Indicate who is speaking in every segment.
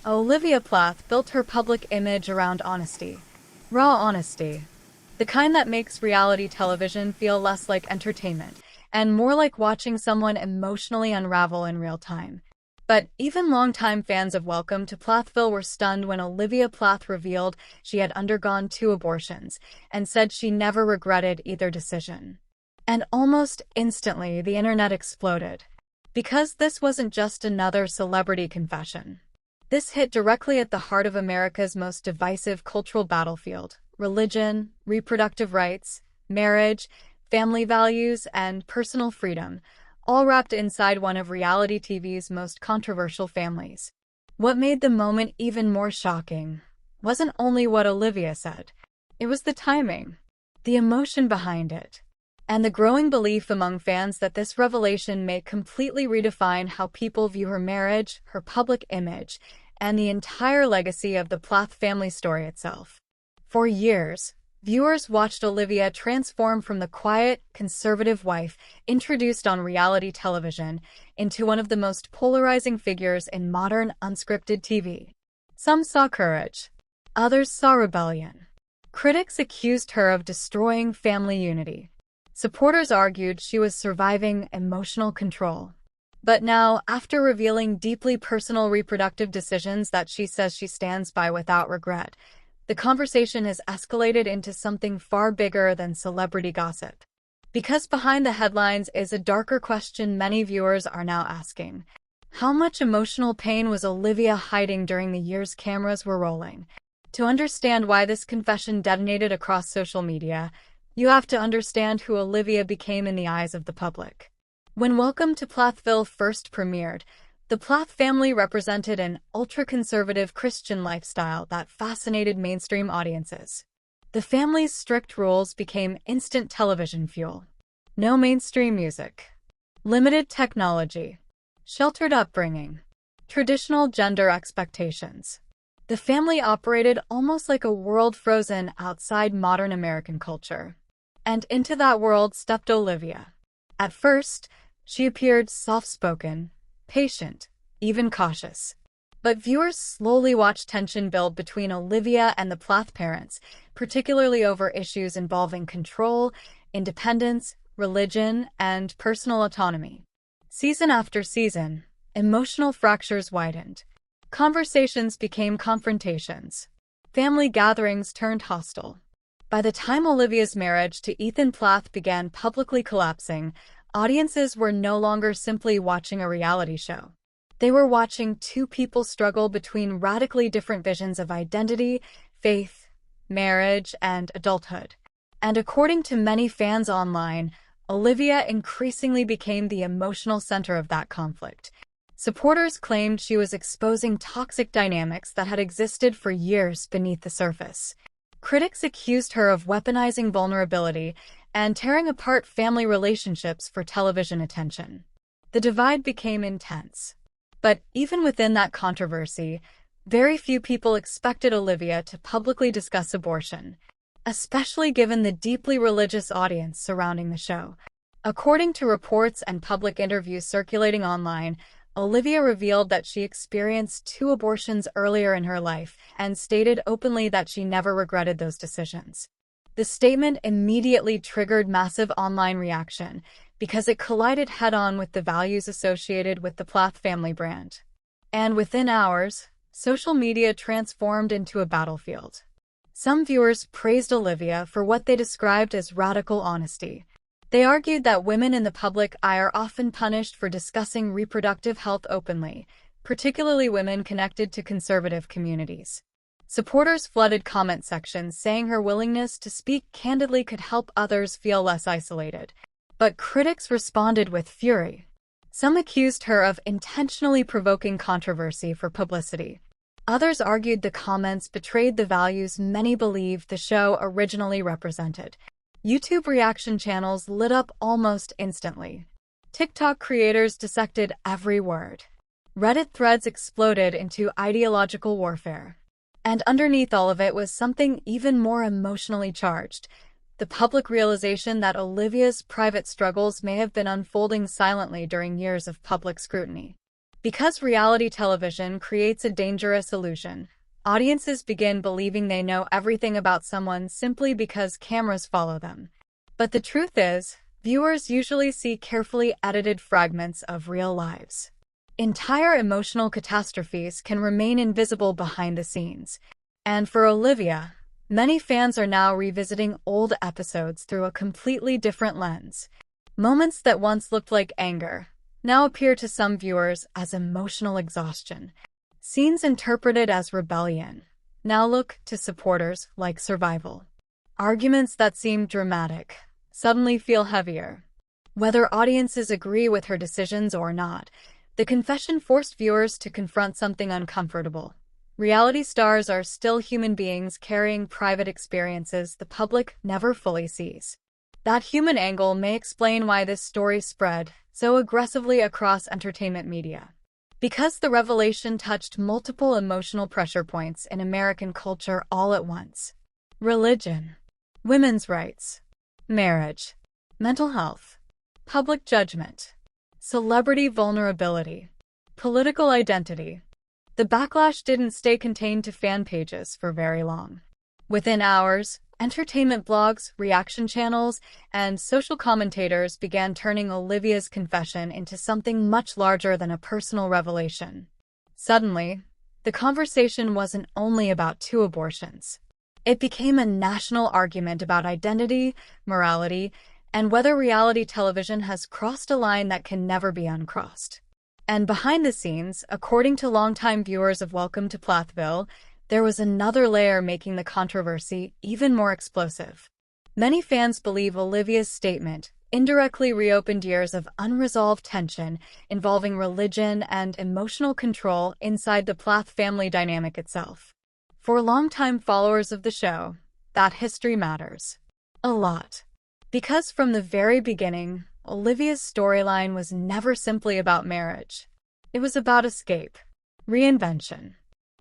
Speaker 1: Olivia Plath built her public image around honesty. Raw honesty. The kind that makes reality television feel less like entertainment and more like watching someone emotionally unravel in real time. But even longtime fans of Welcome to Plathville were stunned when Olivia Plath revealed she had undergone 2 abortions and said she never regretted either decision. And almost instantly, the internet exploded. Because this wasn't just another celebrity confession. This hit directly at the heart of America's most divisive cultural battlefield: religion, reproductive rights, marriage, family values, and personal freedom, all wrapped inside one of reality TV's most controversial families. What made the moment even more shocking wasn't only what Olivia said, it was the timing, the emotion behind it, and the growing belief among fans that this revelation may completely redefine how people view her marriage, her public image, and the entire legacy of the Plath family story itself. For years, viewers watched Olivia transform from the quiet, conservative wife introduced on reality television into one of the most polarizing figures in modern, unscripted TV. Some saw courage, others saw rebellion. Critics accused her of destroying family unity. Supporters argued she was surviving emotional control. But now, after revealing deeply personal reproductive decisions that she says she stands by without regret, the conversation has escalated into something far bigger than celebrity gossip. Because behind the headlines is a darker question many viewers are now asking. How much emotional pain was Olivia hiding during the years cameras were rolling? To understand why this confession detonated across social media, you have to understand who Olivia became in the eyes of the public. When Welcome to Plathville first premiered, the Plath family represented an ultra-conservative Christian lifestyle that fascinated mainstream audiences. The family's strict rules became instant television fuel. No mainstream music, limited technology, sheltered upbringing, traditional gender expectations. The family operated almost like a world frozen outside modern American culture. And into that world stepped Olivia. At first, she appeared soft-spoken, patient, even cautious. But viewers slowly watched tension build between Olivia and the Plath parents, particularly over issues involving control, independence, religion, and personal autonomy. Season after season, emotional fractures widened. Conversations became confrontations. Family gatherings turned hostile. By the time Olivia's marriage to Ethan Plath began publicly collapsing, audiences were no longer simply watching a reality show. They were watching two people struggle between radically different visions of identity, faith, marriage, and adulthood. And according to many fans online, Olivia increasingly became the emotional center of that conflict. Supporters claimed she was exposing toxic dynamics that had existed for years beneath the surface. Critics accused her of weaponizing vulnerability and tearing apart family relationships for television attention. The divide became intense. But even within that controversy, very few people expected Olivia to publicly discuss abortion, especially given the deeply religious audience surrounding the show. According to reports and public interviews circulating online, Olivia revealed that she experienced 2 abortions earlier in her life and stated openly that she never regretted those decisions. The statement immediately triggered massive online reaction because it collided head-on with the values associated with the Plath family brand. And within hours, social media transformed into a battlefield. Some viewers praised Olivia for what they described as radical honesty. They argued that women in the public eye are often punished for discussing reproductive health openly, particularly women connected to conservative communities. Supporters flooded comment sections saying her willingness to speak candidly could help others feel less isolated. But critics responded with fury. Some accused her of intentionally provoking controversy for publicity. Others argued the comments betrayed the values many believed the show originally represented. YouTube reaction channels lit up almost instantly. TikTok creators dissected every word. Reddit threads exploded into ideological warfare. And underneath all of it was something even more emotionally charged: the public realization that Olivia's private struggles may have been unfolding silently during years of public scrutiny. Because reality television creates a dangerous illusion, audiences begin believing they know everything about someone simply because cameras follow them. But the truth is, viewers usually see carefully edited fragments of real lives. Entire emotional catastrophes can remain invisible behind the scenes. And for Olivia, many fans are now revisiting old episodes through a completely different lens. Moments that once looked like anger now appear to some viewers as emotional exhaustion. Scenes interpreted as rebellion now look to supporters like survival. Arguments that seemed dramatic suddenly feel heavier. Whether audiences agree with her decisions or not, the confession forced viewers to confront something uncomfortable. Reality stars are still human beings carrying private experiences the public never fully sees. That human angle may explain why this story spread so aggressively across entertainment media. Because the revelation touched multiple emotional pressure points in American culture all at once. Religion, women's rights, marriage, mental health, public judgment, celebrity vulnerability, political identity. The backlash didn't stay contained to fan pages for very long. Within hours, entertainment blogs, reaction channels, and social commentators began turning Olivia's confession into something much larger than a personal revelation. Suddenly, the conversation wasn't only about 2 abortions. It became a national argument about identity, morality, and whether reality television has crossed a line that can never be uncrossed. And behind the scenes, according to longtime viewers of Welcome to Plathville, there was another layer making the controversy even more explosive. Many fans believe Olivia's statement indirectly reopened years of unresolved tension involving religion and emotional control inside the Plath family dynamic itself. For longtime followers of the show, that history matters a lot. Because from the very beginning, Olivia's storyline was never simply about marriage. It was about escape, reinvention,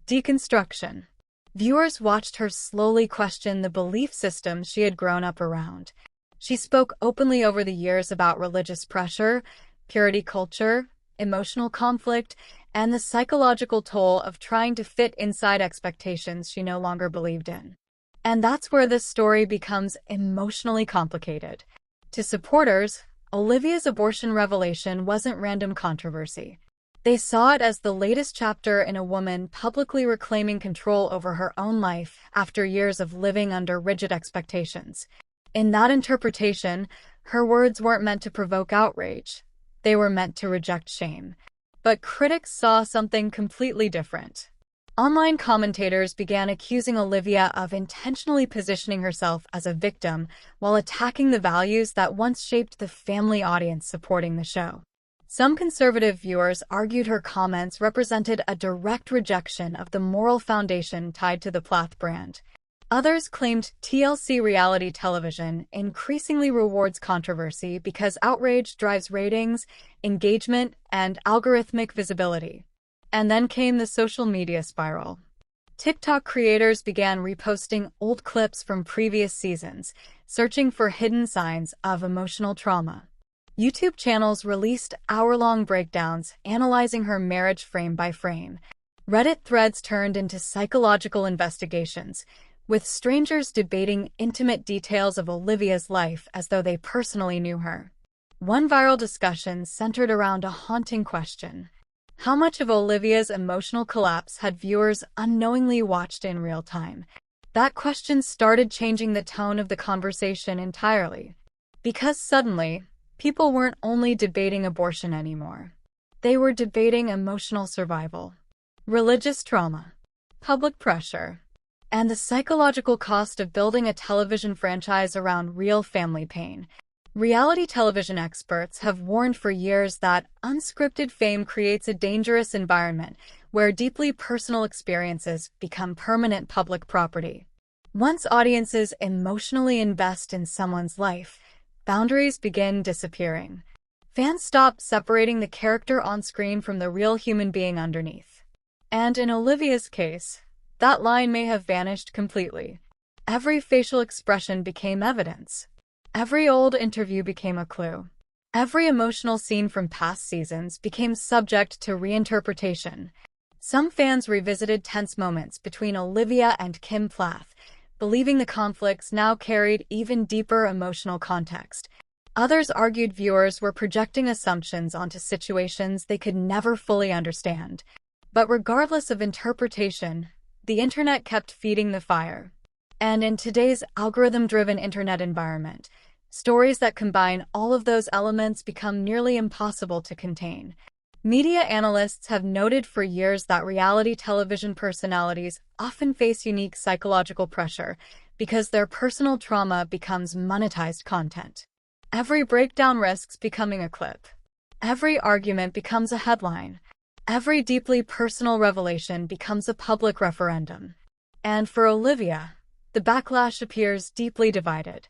Speaker 1: deconstruction. Viewers watched her slowly question the belief systems she had grown up around. She spoke openly over the years about religious pressure, purity culture, emotional conflict, and the psychological toll of trying to fit inside expectations she no longer believed in. And that's where this story becomes emotionally complicated. To supporters, Olivia's abortion revelation wasn't random controversy. They saw it as the latest chapter in a woman publicly reclaiming control over her own life after years of living under rigid expectations. In that interpretation, her words weren't meant to provoke outrage. They were meant to reject shame. But critics saw something completely different. Online commentators began accusing Olivia of intentionally positioning herself as a victim while attacking the values that once shaped the family audience supporting the show. Some conservative viewers argued her comments represented a direct rejection of the moral foundation tied to the Plath brand. Others claimed TLC reality television increasingly rewards controversy because outrage drives ratings, engagement, and algorithmic visibility. And then came the social media spiral. TikTok creators began reposting old clips from previous seasons, searching for hidden signs of emotional trauma. YouTube channels released hour-long breakdowns analyzing her marriage frame by frame. Reddit threads turned into psychological investigations, with strangers debating intimate details of Olivia's life as though they personally knew her. One viral discussion centered around a haunting question. How much of Olivia's emotional collapse had viewers unknowingly watched in real time? That question started changing the tone of the conversation entirely. Because suddenly, people weren't only debating abortion anymore. They were debating emotional survival, religious trauma, public pressure, and the psychological cost of building a television franchise around real family pain. Reality television experts have warned for years that unscripted fame creates a dangerous environment where deeply personal experiences become permanent public property. Once audiences emotionally invest in someone's life, boundaries begin disappearing. Fans stop separating the character on screen from the real human being underneath. And in Olivia's case, that line may have vanished completely. Every facial expression became evidence. Every old interview became a clue. Every emotional scene from past seasons became subject to reinterpretation. Some fans revisited tense moments between Olivia and Kim Plath, believing the conflicts now carried even deeper emotional context. Others argued viewers were projecting assumptions onto situations they could never fully understand. But regardless of interpretation, the internet kept feeding the fire. And in today's algorithm-driven internet environment, stories that combine all of those elements become nearly impossible to contain. Media analysts have noted for years that reality television personalities often face unique psychological pressure because their personal trauma becomes monetized content. Every breakdown risks becoming a clip. Every argument becomes a headline. Every deeply personal revelation becomes a public referendum. And for Olivia, the backlash appears deeply divided.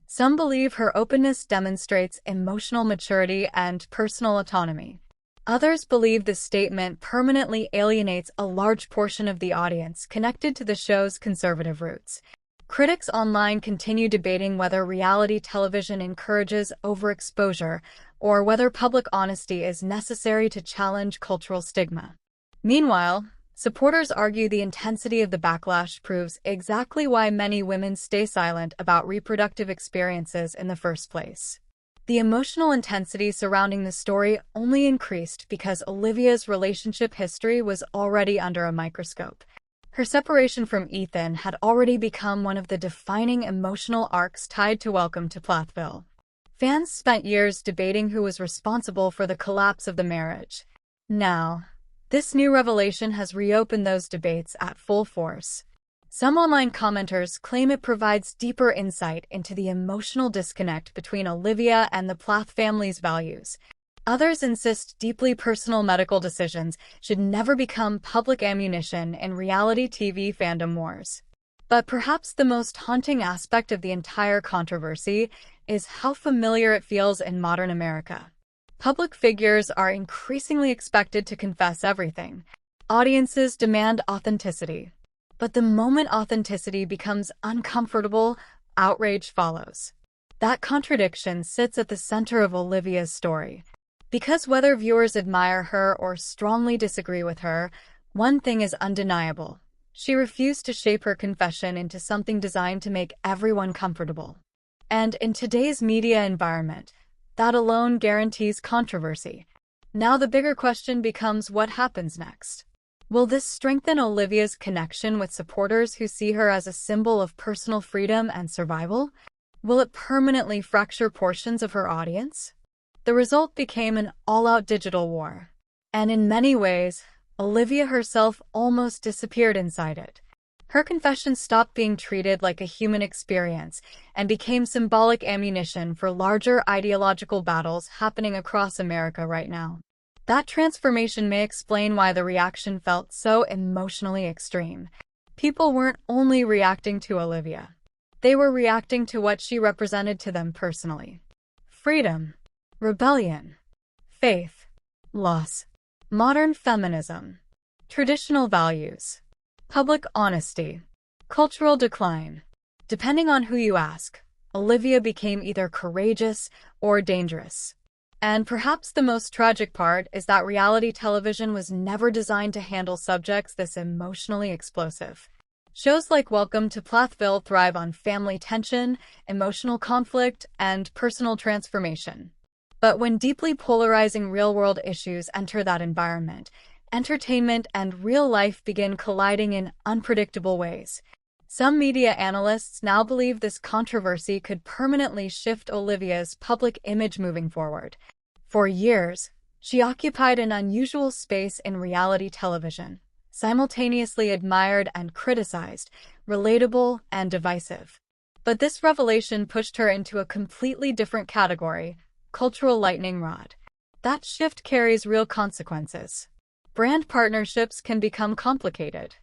Speaker 1: Some believe her openness demonstrates emotional maturity and personal autonomy. Others believe this statement permanently alienates a large portion of the audience connected to the show's conservative roots. Critics online continue debating whether reality television encourages overexposure or whether public honesty is necessary to challenge cultural stigma. Meanwhile, supporters argue the intensity of the backlash proves exactly why many women stay silent about reproductive experiences in the first place. The emotional intensity surrounding the story only increased because Olivia's relationship history was already under a microscope. Her separation from Ethan had already become one of the defining emotional arcs tied to Welcome to Plathville. Fans spent years debating who was responsible for the collapse of the marriage. Now, this new revelation has reopened those debates at full force. Some online commenters claim it provides deeper insight into the emotional disconnect between Olivia and the Plath family's values. Others insist deeply personal medical decisions should never become public ammunition in reality TV fandom wars. But perhaps the most haunting aspect of the entire controversy is how familiar it feels in modern America. Public figures are increasingly expected to confess everything. Audiences demand authenticity. But the moment authenticity becomes uncomfortable, outrage follows. That contradiction sits at the center of Olivia's story. Because whether viewers admire her or strongly disagree with her, one thing is undeniable. She refused to shape her confession into something designed to make everyone comfortable. And in today's media environment, that alone guarantees controversy. Now the bigger question becomes what happens next. Will this strengthen Olivia's connection with supporters who see her as a symbol of personal freedom and survival? Will it permanently fracture portions of her audience? The result became an all-out digital war. And in many ways, Olivia herself almost disappeared inside it. Her confession stopped being treated like a human experience and became symbolic ammunition for larger ideological battles happening across America right now. That transformation may explain why the reaction felt so emotionally extreme. People weren't only reacting to Olivia. They were reacting to what she represented to them personally. Freedom, rebellion, faith, loss, modern feminism, traditional values, public honesty, cultural decline. Depending on who you ask, Olivia became either courageous or dangerous. And perhaps the most tragic part is that reality television was never designed to handle subjects this emotionally explosive. Shows like Welcome to Plathville thrive on family tension, emotional conflict, and personal transformation. But when deeply polarizing real-world issues enter that environment, entertainment and real life begin colliding in unpredictable ways. Some media analysts now believe this controversy could permanently shift Olivia's public image moving forward. For years, she occupied an unusual space in reality television, simultaneously admired and criticized, relatable and divisive. But this revelation pushed her into a completely different category, cultural lightning rod. That shift carries real consequences. Brand partnerships can become complicated.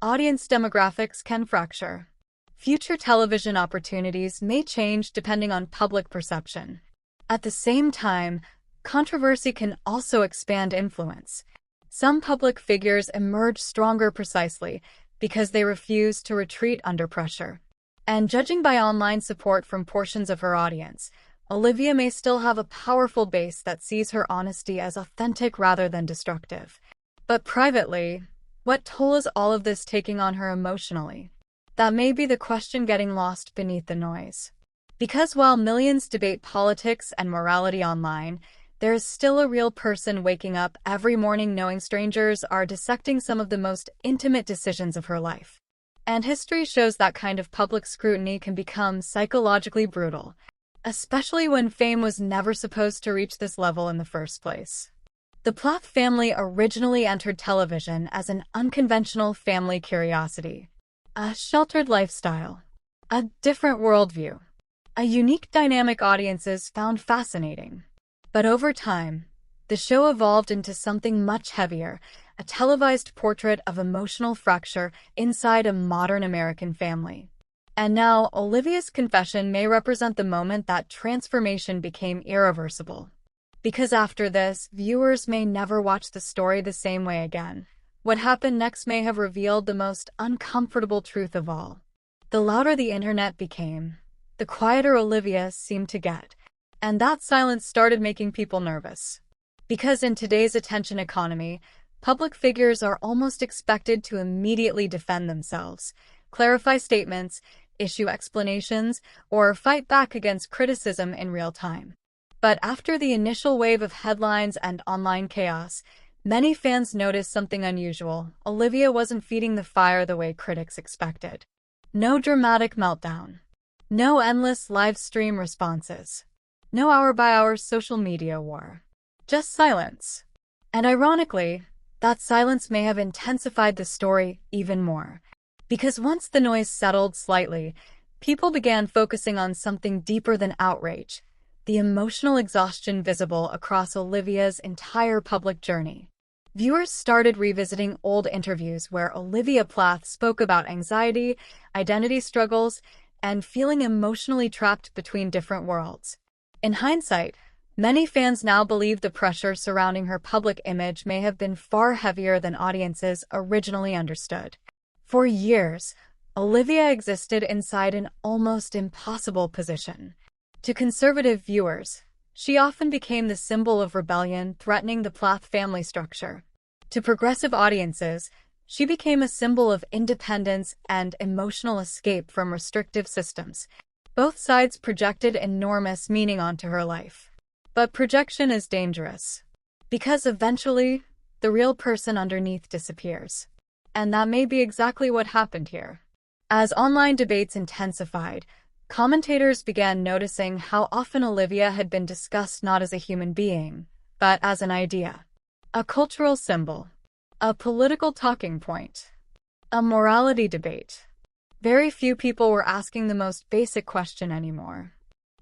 Speaker 1: Audience demographics can fracture. Future television opportunities may change depending on public perception. At the same time, controversy can also expand influence. Some public figures emerge stronger precisely because they refuse to retreat under pressure. And judging by online support from portions of her audience, Olivia may still have a powerful base that sees her honesty as authentic rather than destructive. But privately, what toll is all of this taking on her emotionally? That may be the question getting lost beneath the noise. Because while millions debate politics and morality online, there is still a real person waking up every morning knowing strangers are dissecting some of the most intimate decisions of her life. And history shows that kind of public scrutiny can become psychologically brutal, especially when fame was never supposed to reach this level in the first place. The Plath family originally entered television as an unconventional family curiosity, a sheltered lifestyle, a different worldview, a unique dynamic audiences found fascinating. But over time, the show evolved into something much heavier, a televised portrait of emotional fracture inside a modern American family. And now, Olivia's confession may represent the moment that transformation became irreversible. Because after this, viewers may never watch the story the same way again. What happened next may have revealed the most uncomfortable truth of all. The louder the internet became, the quieter Olivia seemed to get. And that silence started making people nervous. Because in today's attention economy, public figures are almost expected to immediately defend themselves, clarify statements, issue explanations, or fight back against criticism in real time. But after the initial wave of headlines and online chaos, many fans noticed something unusual. Olivia wasn't feeding the fire the way critics expected. No dramatic meltdown. No endless live stream responses. No hour-by-hour social media war. Just silence. And ironically, that silence may have intensified the story even more. Because once the noise settled slightly, people began focusing on something deeper than outrage, the emotional exhaustion visible across Olivia's entire public journey. Viewers started revisiting old interviews where Olivia Plath spoke about anxiety, identity struggles, and feeling emotionally trapped between different worlds. In hindsight, many fans now believe the pressure surrounding her public image may have been far heavier than audiences originally understood. For years, Olivia existed inside an almost impossible position. To conservative viewers, she often became the symbol of rebellion threatening the Plath family structure. To progressive audiences, she became a symbol of independence and emotional escape from restrictive systems. Both sides projected enormous meaning onto her life. But projection is dangerous, because eventually, the real person underneath disappears. And that may be exactly what happened here. As online debates intensified, commentators began noticing how often Olivia had been discussed not as a human being, but as an idea. A cultural symbol. A political talking point. A morality debate. Very few people were asking the most basic question anymore.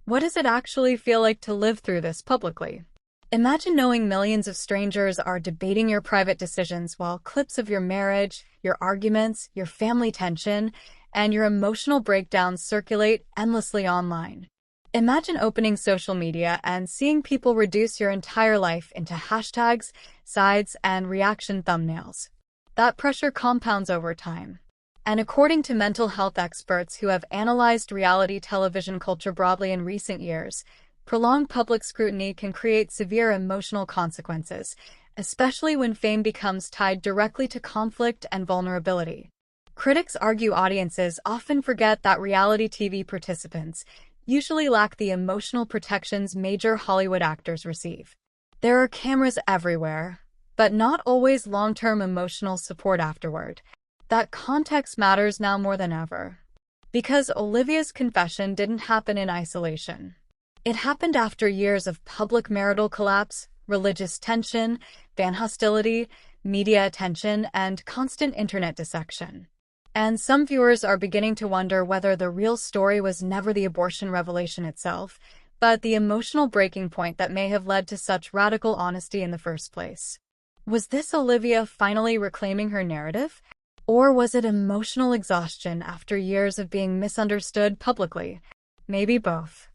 Speaker 1: What does it actually feel like to live through this publicly? Imagine knowing millions of strangers are debating your private decisions while clips of your marriage, your arguments, your family tension, and your emotional breakdowns circulate endlessly online. Imagine opening social media and seeing people reduce your entire life into hashtags, sides, and reaction thumbnails. That pressure compounds over time. And according to mental health experts who have analyzed reality television culture broadly in recent years, prolonged public scrutiny can create severe emotional consequences, especially when fame becomes tied directly to conflict and vulnerability. Critics argue audiences often forget that reality TV participants usually lack the emotional protections major Hollywood actors receive. There are cameras everywhere, but not always long-term emotional support afterward. That context matters now more than ever. Because Olivia's confession didn't happen in isolation. It happened after years of public marital collapse, religious tension, fan hostility, media attention, and constant internet dissection. And some viewers are beginning to wonder whether the real story was never the abortion revelation itself, but the emotional breaking point that may have led to such radical honesty in the first place. Was this Olivia finally reclaiming her narrative? Or was it emotional exhaustion after years of being misunderstood publicly? Maybe both.